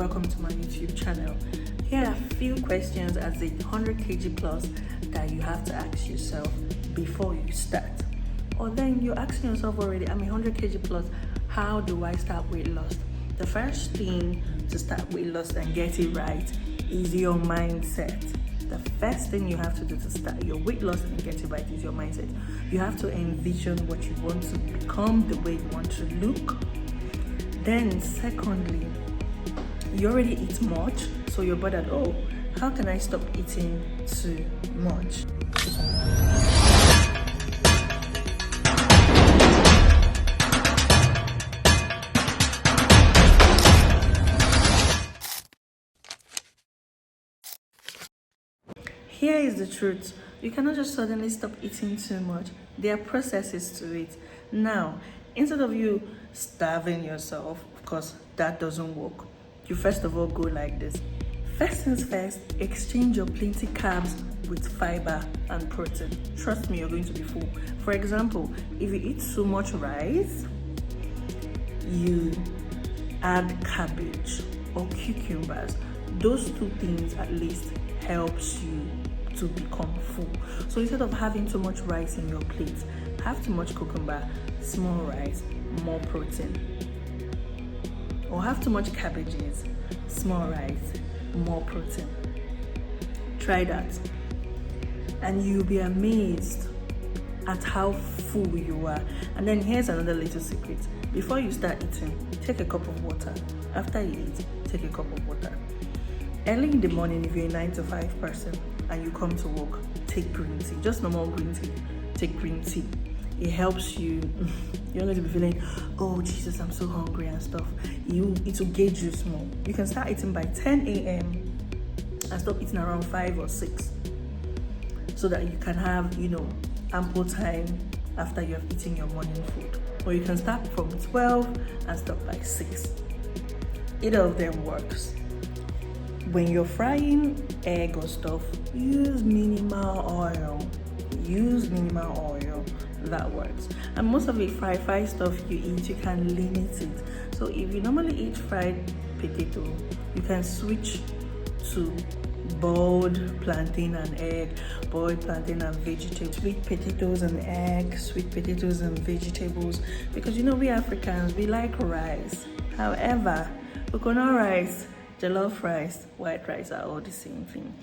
welcome to my YouTube channel. Here are a few questions as a 100 kg plus that you have to ask yourself before you start. Or then you're asking yourself already, I'm 100 kg plus, how do I start weight loss? The first thing to start weight loss and get it right is your mindset. The first thing you have to do to start your weight loss and get it right is your mindset. You have to envision what you want to become, the way you want to look. Then secondly, you already eat much, so you're bothered, oh, how can I stop eating too much? Here is the truth. You cannot just suddenly stop eating too much. There are processes to it. Now, instead of you starving yourself, because that doesn't work, you first of all go like this. First things first, exchange your plenty carbs with fiber and protein. Trust me, you're going to be full. For example, if you eat so much rice, you add cabbage or cucumbers. Those two things at least helps you to become full. So instead of having too much rice in your plate, have too much cucumber, small rice, more protein. Or have too much cabbages, small rice, more protein. Try that. And you'll be amazed at how full you are. And then here's another little secret. Before you start eating, take a cup of water. After you eat, take a cup of water. Early in the morning, if you're a 9 to 5 person and you come to work, take green tea. Just normal green tea. Take green tea. It helps you. You're not going to be feeling, oh Jesus, I'm so hungry and stuff. It will gauge you small. You can start eating by 10 a.m. and stop eating around 5 or 6, so that you can have, ample time after you have eaten your morning food. Or you can start from 12 and stop by 6. Either of them works. When you're frying egg or stuff, use minimal oil. That works. And most of the fried stuff you eat, you can limit it. So if you normally eat fried potato, you can switch to boiled plantain and egg, boiled plantain and vegetables, sweet potatoes and eggs, sweet potatoes and vegetables. Because we Africans, we like rice. However, coconut rice, jollof rice, white rice are all the same thing.